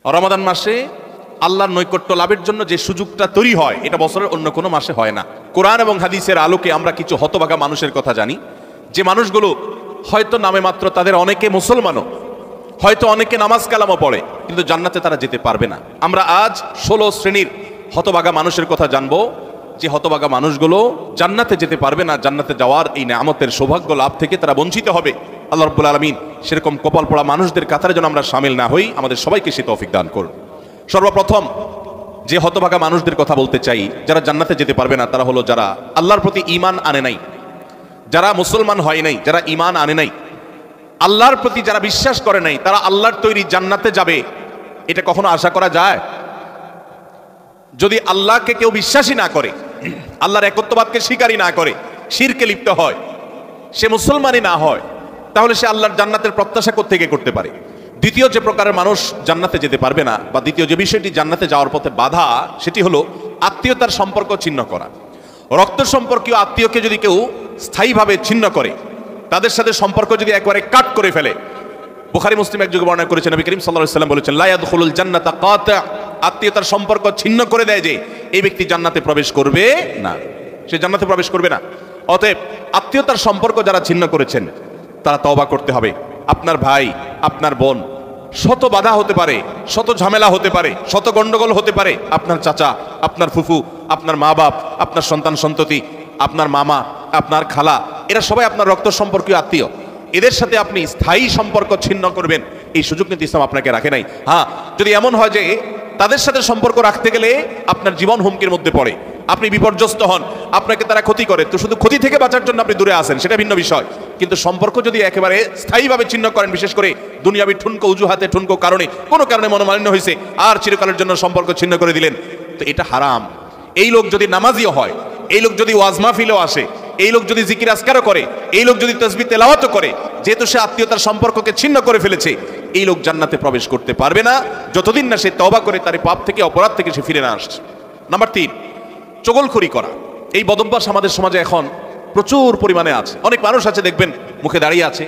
রমাদান মাসে আল্লাহর নৈকট্য লাভের জন্য যে সুযোগটা তৈরি হয় এটা বছরের অন্য কোনো মাসে হয় না। কোরআন এবং হাদিসের আলোকে আমরা কিছু হতভাগা মানুষের কথা জানি, যে মানুষগুলো হয়তো নামে মাত্র, তাদের অনেকে মুসলমানও, হয়তো অনেকে নামাজ কালামও পড়ে, কিন্তু জান্নাতে তারা যেতে পারবে না। আমরা আজ 16 শ্রেণীর হতভাগা মানুষের কথা জানবো, যে হতভাগা মানুষগুলো জান্নাতে যেতে পারবে না। জান্নাতে যাওয়ার এই নেয়ামতের সৌভাগ্য লাভ থেকে তারা বঞ্চিত হবে। আল্লাহ রাব্বুল আলামিন সেরকম কপাল পোড়া মানুষদের কাতারে যেন আমরা শামিল না হই, আমাদের সবাইকে সে তৌফিক দান করুন। সর্বপ্রথম যে হতভাগা মানুষদের কথা বলতে চাই, যারা জান্নাতে যেতে পারবে না, তারা হলো যারা আল্লাহর প্রতি ঈমান আনে নাই, যারা মুসলমান হয় নাই, যারা ঈমান আনে নাই, আল্লাহর প্রতি যারা বিশ্বাস করে নাই, তারা আল্লাহর তৈরি জান্নাতে যাবে এটা কখনো আশা করা যায়? যদি আল্লাহকে কেউ বিশ্বাসী না করে, আল্লাহর একত্ববাদকে স্বীকারই না করে, শিরকে লিপ্ত হয়, সে মুসলমানই না হয়, তাহলে সে আল্লাহর জান্নাতের প্রত্যাশা কোত্থেকে করতে পারে? দ্বিতীয় যে প্রকারের মানুষ জান্নাতে যেতে পারবে না, বা দ্বিতীয় যে বিষয়টি জান্নাতে যাওয়ার পথে বাধা, সেটি হলো আত্মীয়তার সম্পর্ক ছিন্ন করা। রক্ত সম্পর্কীয় আত্মীয়কে যদি কেউ স্থায়ীভাবে ছিন্ন করে, তাদের সাথে সম্পর্ক যদি একবারে কাট করে ফেলে, বুখারী মুসলিম এক যুগে বর্ণনা করেছেন, নবী করিম সাল্লাল্লাহু আলাইহি ওয়াসাল্লাম বলেছেন, লা ইয়াদখুলুল জান্নাতা কাতি', আত্মীয়তার সম্পর্ক ছিন্ন করে দেয় যে এই ব্যক্তি জান্নাতে প্রবেশ করবে না, সে জান্নাতে প্রবেশ করবে না। অতএব আত্মীয়তার সম্পর্ক যারা ছিন্ন করেছেন তারা তওবা করতে হবে। আপনার ভাই, আপনার বোন, শত বাধা হতে পারে, শত ঝামেলা হতে পারে, শত গন্ডগোল হতে পারে, আপনার চাচা, আপনার ফুফু, আপনার মা বাপ, আপনার সন্তান সন্ততি, আপনার মামা, আপনার খালা, এরা সবাই আপনার রক্ত সম্পর্কীয় আত্মীয়। এদের সাথে আপনি স্থায়ী সম্পর্ক ছিন্ন করবেন, এই সুযোগ কিন্তু ইসলাম আপনাকে রাখে নাই। হ্যাঁ, যদি এমন হয় যে তাদের সাথে সম্পর্ক রাখতে গেলে আপনার জীবন হুমকির মধ্যে পড়ে, আপনি বিপর্যস্ত হন, আপনাকে তারা ক্ষতি করে, তো শুধু ক্ষতি থেকে বাঁচার জন্য আপনি দূরে আসেন, সেটা ভিন্ন বিষয়। কিন্তু সম্পর্ক যদি একেবারে স্থায়ীভাবে ছিন্ন করেন, বিশেষ করে দুনিয়াবি ঠুনকো অজুহাতে, ঠুনকো কারণে, কোনো কারণে মনোমালিন্য হয়েছে আর চিরকালের জন্য সম্পর্ক ছিন্ন করে দিলেন, তো এটা হারাম। এই লোক যদি নামাজিও হয়, এই লোক যদি ওয়াজ মাহফিলেও আসে, এই লোক যদি জিকির আজকারও করে, এই লোক যদি তাসবিহ তেলাওয়াতও করে, যেহেতু সে আত্মীয়তার সম্পর্ককে ছিন্ন করে ফেলেছে, এই লোক জান্নাতে প্রবেশ করতে পারবে না যতদিন না সে তওবা করে তার পাপ থেকে, অপরাধ থেকে সে ফিরে না আসছে। নাম্বার 3, চগলখড়ি করা। এই বদভ্যাস আমাদের সমাজে এখন প্রচুর পরিমাণে আছে। অনেক মানুষ আছে দেখবেন মুখে দাঁড়িয়ে আছে,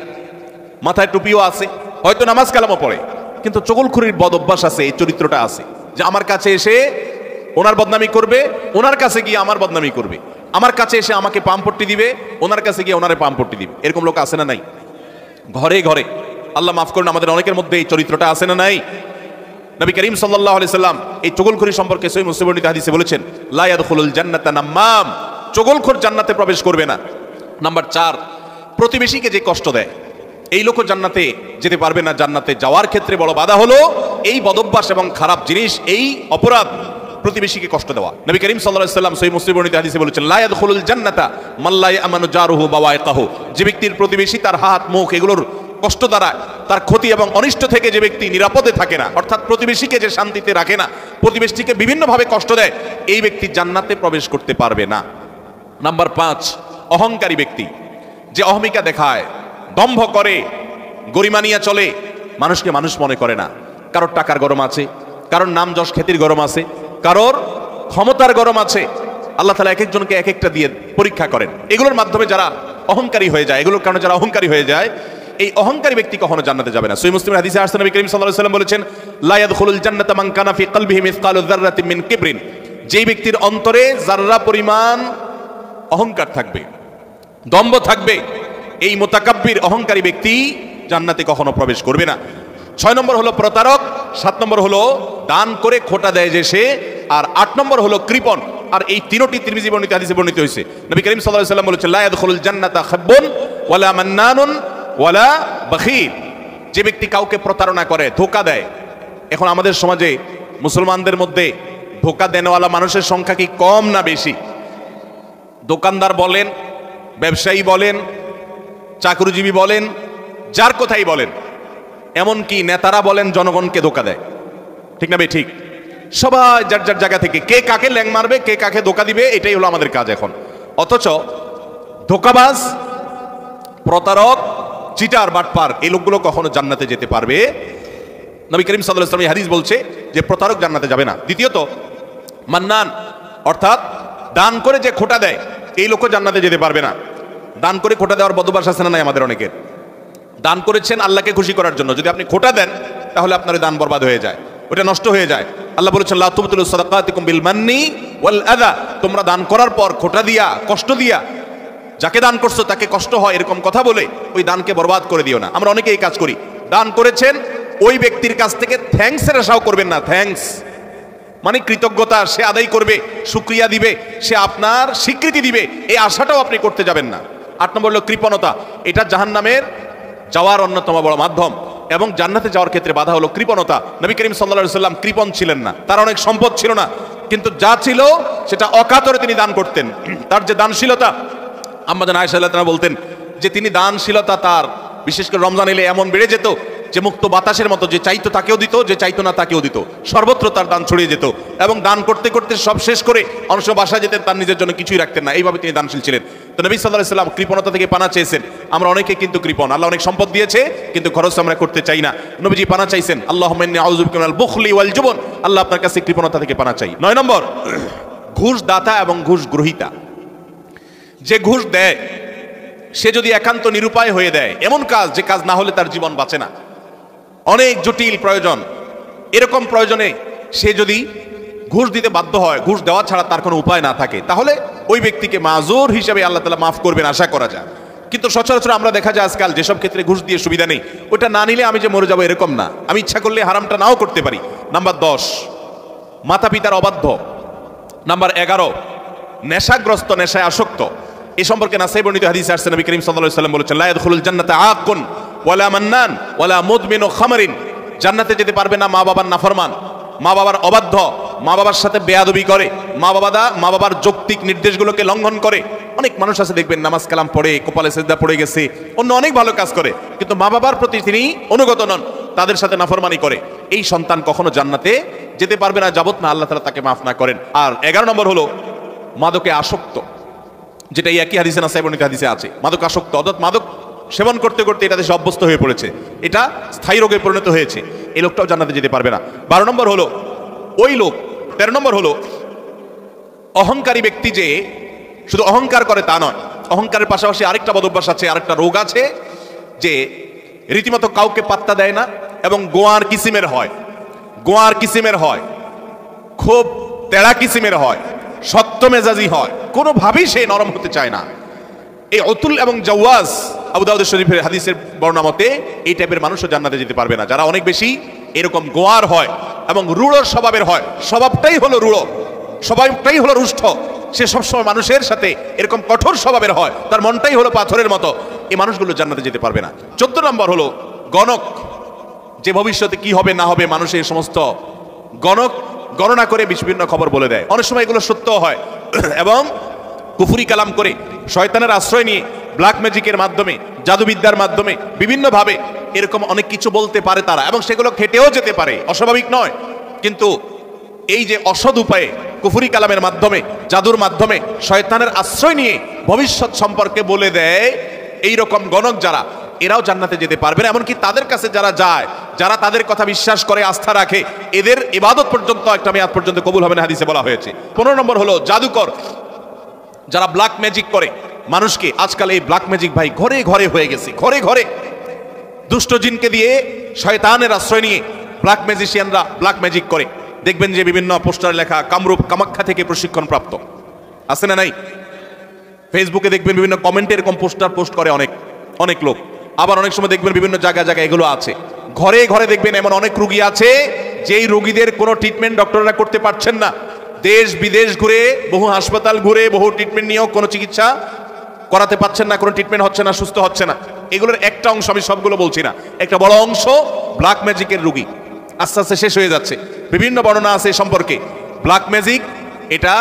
মাথায় টুপিও আছে, হয়তো নামাজ কালামও পড়ে, কিন্তু চগলখড়ির বদভ্যাস আছে, এই চরিত্রটা আছে যে আমার কাছে এসে ওনার বদনামি করবে, ওনার কাছে গিয়ে আমার বদনামি করবে, আমার কাছে এসে আমাকে পামপট্টি দিবে, ওনার কাছে গিয়ে ওনারে পামপট্টি দিবে। এরকম লোক আছে না নাই? ঘরে ঘরে, আল্লাহ মাফ করুন, আমাদের অনেকের মধ্যে এই চরিত্রটা আছে না নাই? নবী করিম সাল্লাল্লাহু আলাইহি সাল্লাম এই চগলখড়ি সম্পর্কে সহিহ মুসলিম বর্ণিত হাদিসে বলেছেন, লা ইয়াদখুলুল জান্নাতা নাম্মাম, চগলখড় জান্নাতে প্রবেশ করবে না। নাম্বার 4, প্রতিবেশীকে যে কষ্ট দেয়, এই লোকও জান্নাতে যেতে পারবে না। জান্নাতে যাওয়ার ক্ষেত্রে বড় বাধা হলো এই বদভ্যাস এবং খারাপ জিনিস, এই অপরাধ, প্রতিবেশীকে কষ্ট দেওয়া। নবী করিম সাল্লাল্লাহু আলাইহি সাল্লাম সহিহ মুসলিম বর্ণিত হাদিসে বলেছেন, লা ইয়াদখুলুল জান্নাতা মান লা ইয়ামানু জারুহু বাওয়াইকাহু, যে ব্যক্তির প্রতিবেশী তার হাত, মুখ এগুলোর কষ্ট দ্বারা, তার ক্ষতি এবং অনিষ্ট থেকে যে ব্যক্তি নিরাপদে থাকে না, অর্থাৎ প্রতিবেশীকে যে শান্তিতে রাখে না, প্রতিবেশীকে বিভিন্নভাবে কষ্ট দেয়, এই ব্যক্তি জান্নাতে প্রবেশ করতে পারবে না। নাম্বার 5, অহংকারী ব্যক্তি, যে অহমিকা দেখায়, দম্ভ করে, গরিমা নিয়ে চলে, মানুষকে মানুষ মনে করে না। কারোর টাকার গরম আছে, কারোর নাম যশ খ্যাতির গরম আছে, কারোর ক্ষমতার গরম আছে। আল্লাহ তাআলা এক একজনকে এক একটা দিয়ে পরীক্ষা করেন। এগুলোর মাধ্যমে যারা অহংকারী হয়ে যায়, এগুলোর কারণে যারা অহংকারী হয়ে যায়, এই অহংকারী ব্যক্তি কখনো জান্নাতে যাবে না। সহিহ মুসলিমের হাদিসে আসছে, নবী করিম সাল্লাল্লাহু আলাইহি ওয়াসাল্লাম বলেছেন, লা ইয়াদখুলুল জান্নাতা মান কানা ফি কলবিহি মিসকালু যাররাতিন মিন কিবরিন, যেই ব্যক্তির অন্তরে যাররা পরিমাণ অহংকার থাকবে, দম্ভ থাকবে, এই মুতাকাব্বির অহংকারী ব্যক্তি জান্নাতে কখনো প্রবেশ করবে না। 6 নম্বর হলো প্রতারক, 7 নম্বর হলো দান করে খোটা দেয় যে সে, আর 8 নম্বর হলো কৃপণ। আর এই তিনটি তিরমিজি বর্ণিত হাদিসে বর্ণিত হয়েছে। নবী করিম সাল্লাল্লাহু আলাইহি ওয়াসাল্লাম বলেছেন, লা ইয়াদখুলুল জান্নাতা খাব্বুন ওয়ালা মান্নানুন ওয়ালা বাখিল, যে ব্যক্তি কাউকে প্রতারণা করে, ধোঁকা দেয়। এখন আমাদের সমাজে মুসলমানদের মধ্যে ধোঁকা দেনওয়ালা মানুষের সংখ্যা কি কম না বেশি? দোকানদার বলেন, ব্যবসায়ী বলেন, চাকরিজীবী বলেন, যার কথাই বলেন, এমনকি নেতারা বলেন, জনগণকে ধোঁকা দেয়। ঠিক না বে ঠিক? সবাই যার যার জায়গা থেকে কে কাকে ল্যাং মারবে, কে কাকে ধোঁকা দিবে, এটাই হলো আমাদের কাজ এখন। অথচ ধোঁকাবাজ, প্রতারক, চিটার, বাটপার, এই লোকগুলো কখনো জান্নাতে যেতে পারবে? নবী করিম সাল্লাল্লাহু আলাইহি ওয়াসাল্লাম হাদিস বলছে যে প্রতারক জান্নাতে যাবে না। দ্বিতীয়ত মান্নান, অর্থাৎ দান করে যে খোটা দেয়, এই লোকও জান্নাতে যেতে পারবে না। দান করে খোটা দেওয়ার বদভ্যাস আছে না নাই আমাদের অনেকের? দান করেছেন আল্লাহকে খুশি করার জন্য, যদি আপনি খোটা দেন তাহলে আপনার দান বরবাদ হয়ে যায়। ওটা নষ্ট হয়ে যায়। আল্লাহ বলেছেন লা তুবতিলু সাদাকাতিকুম বিল মান্নি ওয়াল আযা, তোমরা দান করার পর খোটা দিয়া, কষ্ট দিয়া, যাকে দান করছো তাকে কষ্ট হয় এরকম কথা বলে ওই দানকে বরবাদ করে দিও না। আমরা অনেকে এই কাজ করি, দান করেছেন ওই ব্যক্তির কাছ থেকে থ্যাঙ্কসের আশাও করবেন না। থ্যাঙ্কস মানে কৃতজ্ঞতা সে আদায় করবে, শুকরিয়া দিবে, সে আপনার স্বীকৃতি দিবে, এই আশাটাও আপনি করতে যাবেন না। 8 নম্বর হলো কৃপণতা। এটা জাহান্নামের যাওয়ার অন্যতম বড় মাধ্যম এবং জান্নাতে যাওয়ার ক্ষেত্রে বাধা হলো কৃপণতা। নবী করিম সাল্লাল্লাহু আলাইহি সাল্লাম কৃপণ ছিলেন না, তার অনেক সম্পদ ছিল না, কিন্তু যা ছিল সেটা অকাতরে তিনি দান করতেন। তার যে দানশীলতা, আম্মা জান আয়েশা রাদিয়াল্লাহু আনহা বলতেন যে তিনি দানশীলতা তার বিশেষ করে রমজান এলে এমন বেড়ে যেত যে মুক্ত বাতাসের মতো, যে চাইতো তাকেও দিত, যে চাইতো না তাকেও দিত, সর্বত্র তার দান ছড়িয়ে যেত এবং দান করতে করতে সব শেষ করে অনেক সময় বাসায় যেতেন, তার নিজের জন্য কিছুই রাখতেন না। এইভাবে তিনি দানশীল ছিলেন। তো নবী সাল্লাল্লাহু আলাইহি সাল্লাম কৃপণতা থেকে পানা চেয়েছেন। আমরা অনেকে কিন্তু কৃপণ, আল্লাহ অনেক সম্পদ দিয়েছে কিন্তু খরচ আমরা করতে চাই না। নবীজি পানা চাইছেন, আল্লাহুম্মা ইন্নী আউযু বিকা মিনাল বুখলি ওয়াল জুবন, আল্লাহ আপনার কাছে কৃপণতা থেকে পানা চাই। 9 নম্বর, ঘুষ দাতা এবং ঘুষ গ্রহীতা। যে ঘুষ দেয় সে যদি একান্ত নিরুপায় হয়ে দেয়, এমন কাজ যে কাজ না হলে তার জীবন বাঁচে না, অনেক জটিল প্রয়োজন, এরকম প্রয়োজনে সে যদি ঘুষ দিতে বাধ্য হয়, ঘুষ দেওয়া ছাড়া তার কোনো উপায় না থাকে, তাহলে ওই ব্যক্তিকে মাজুর হিসেবে আল্লাহ তাআলা মাফ করবেন আশা করা যায়। কিন্তু সচরাচর আমরা দেখা যায় আজকাল যেসব ক্ষেত্রে ঘুষ দিয়ে সুবিধা নেই, ওটা না নিলে আমি যে মরে যাবো এরকম না, আমি ইচ্ছা করলে হারামটা নাও করতে পারি। নাম্বার 10, মাতা পিতার অবাধ্য। নাম্বার 11, নেশাগ্রস্ত, নেশায় আসক্ত। এই সম্পর্কে নাসাই বর্ণিত হাদিসে আসছে, নবী করিম সাল্লাল্লাহু আলাইহি ওয়াসাল্লাম বলেছেন লা ইয়াদখুলুল জান্নাতা আকুন ওয়ালা মান্নান ওয়ালা মুদমিনু খামরিন, জান্নাতে যেতে পারবে না মা বাবার নাফরমান, মা বাবার অবাধ্য, মা বাবার সাথে বেয়াদবি করে, মা বাবার যৌক্তিক নির্দেশগুলোকে লঙ্ঘন করে। অনেক মানুষ আছে দেখবেন নামাজ কালাম পড়ে, কপালে সিজদা পড়ে গেছে, অন্য অনেক ভালো কাজ করে, কিন্তু মা বাবার প্রতি তিনি অনুগত নন, তাদের সাথে নাফরমানি করে। এই সন্তান কখনো জান্নাতে যেতে পারবে না যাবত না আল্লাহ তাআলা তাকে মাফ না করেন। আর 11 নম্বর হলো মাদকে আসক্ত, যেটা এই একই হাদিসে নাসাই বর্ণিত হাদিসে আছে। মাদক আসক্ত অর্থাৎ মাদক সেবন করতে করতে এটাতে সে অভ্যস্ত হয়ে পড়েছে, এটা স্থায়ী রোগে পরিণত হয়েছে, এই লোকটাও জান্নাতে যেতে পারবে না। 12 নম্বর হলো ওই লোক। 13 নম্বর হলো অহংকারী ব্যক্তি, যে শুধু অহংকার করে তা নয়, অহংকারের পাশাপাশি আরেকটা বদভ্যাস আছে, আরেকটা রোগ আছে, যে রীতিমতো কাউকে পাত্তা দেয় না এবং গোয়ার কিসিমের হয়, গোয়ার কিসিমের হয়, খুব তেড়া কিসিমের হয়, শক্ত মেজাজি হয়, কোনোভাবেই সে নরম হতে চায় না। এই অতুল এবং জাওয়াজ, আবু দাউদ শরীফের হাদিসের বর্ণনা মতে এই টাইপের মানুষও জান্নাতে যেতে পারবে না। যারা অনেক বেশি এরকম গোয়ার হয় এবং রূঢ় স্বভাবের হয়, স্বভাবটাই হলো রূঢ়, স্বভাবটাই হলো রুষ্ট, সে সবসময় মানুষের সাথে এরকম কঠোর স্বভাবের হয়, তার মনটাই হলো পাথরের মতো, এই মানুষগুলো জান্নাতে যেতে পারবে না। 14 নম্বর হলো গণক, যে ভবিষ্যতে কি হবে না হবে মানুষের সমস্ত গণনা করে বিভিন্ন খবর বলে দেয়। অনেক সময় এগুলো সত্য হয় এবং কুফরি কালাম করে শয়তানের আশ্রয় নিয়ে ব্ল্যাক ম্যাজিকের মাধ্যমে, জাদুবিদ্যার মাধ্যমে বিভিন্নভাবে এরকম অনেক কিছু বলতে পারে তারা, এবং সেগুলো খেটেও যেতে পারে, অস্বাভাবিক নয়। কিন্তু এই যে অসৎ উপায়ে কুফরি কালামের মাধ্যমে, জাদুর মাধ্যমে শয়তানের আশ্রয় নিয়ে ভবিষ্যৎ সম্পর্কে বলে দেয়, এই রকম গণক যারা, এরাও জান্নাতে যেতে পারবে না। এমনকি তাদের কাছে যারা যায়, যারা তাদের কথা বিশ্বাস করে, আস্থা রাখে, এদের ইবাদত পর্যন্ত একটা মেয়াদ পর্যন্ত কবুল হবে না, হাদিসে বলা হয়েছে। 15 নম্বর হলো জাদুকর, যারা ব্ল্যাক ম্যাজিক করে মানুষকে। আজকাল এই ব্ল্যাক ম্যাজিক ভাই ঘরে ঘরে হয়ে গেছে, ঘরে ঘরে দুষ্ট জিনকে দিয়ে, শয়তানের আশ্রয় নিয়ে ব্ল্যাক ম্যাজিশিয়ানরা ব্ল্যাক ম্যাজিক করে। দেখবেন যে বিভিন্ন পোস্টার লেখা কামরূপ কামাখ্যা থেকে প্রশিক্ষণ প্রাপ্ত, আছে না নাই? ফেসবুকে দেখবেন বিভিন্ন কমেন্টে এরকম পোস্টার পোস্ট করে অনেক লোক। আবার অনেক সময় দেখবেন বিভিন্ন জায়গায় এগুলো আছে। ঘরে ঘরে দেখবেন এমন অনেক রোগী আছে যেই রোগীদের কোনো ট্রিটমেন্ট ডক্টররা করতে পারছেন না, দেশ বিদেশ ঘুরে, বহু হাসপাতাল ঘুরে, বহু ট্রিটমেন্ট নিয়েও কোনো চিকিৎসা করাতে পারছেন না, কোনো ট্রিটমেন্ট হচ্ছে না, সুস্থ হচ্ছে না। এগুলোর একটা অংশ, আমি সবগুলো বলছি না, একটা বড় অংশ ব্ল্যাক ম্যাজিকের রোগী, আস্তে আস্তে শেষ হয়ে যাচ্ছে। বিভিন্ন বর্ণনা আছে সম্পর্কে। ব্ল্যাক ম্যাজিক এটা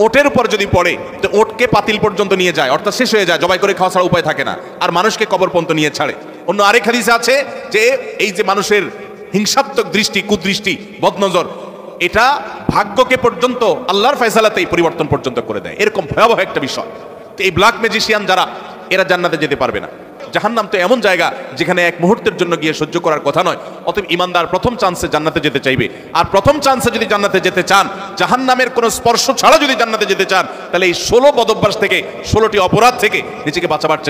ওটের উপর যদি পড়ে তো ওটকে পাতিল পর্যন্ত নিয়ে যায়, অর্থাৎ শেষ হয়ে যায়, জবাই করে খাওয়া ছাড়া উপায় থাকে না, আর মানুষকে কবর পর্যন্ত নিয়ে ছাড়ে। অন্য আরেক হাদিসে আছে যে এই যে মানুষের হিংসাত্মক দৃষ্টি, কুদৃষ্টি, বদনজর, এটা ভাগ্যকে পর্যন্ত আল্লাহর ফয়সালাতেই পরিবর্তন পর্যন্ত করে দেয়, এরকম ভয়াবহ একটা বিষয়। এই ব্ল্যাক ম্যাজিশিয়ান যারা, এরা জান্নাতে যেতে পারবে না। জাহান্নাম তো এমন জায়গা যেখানে এক মুহূর্তের জন্য গিয়ে সহ্য করার কথা নয়। অতএব ইমানদার প্রথম চান্সে জান্নাতে যেতে চাইবে, আর প্রথম চান্সে যদি জান্নাতে যেতে চান, জাহান্নামের কোনো স্পর্শ ছাড়া যদি জান্নাতে যেতে চান, তাহলে এই 16 বদভ্যাস থেকে, 16টি অপরাধ থেকে নিজেকে বাঁচাবার চেষ্টা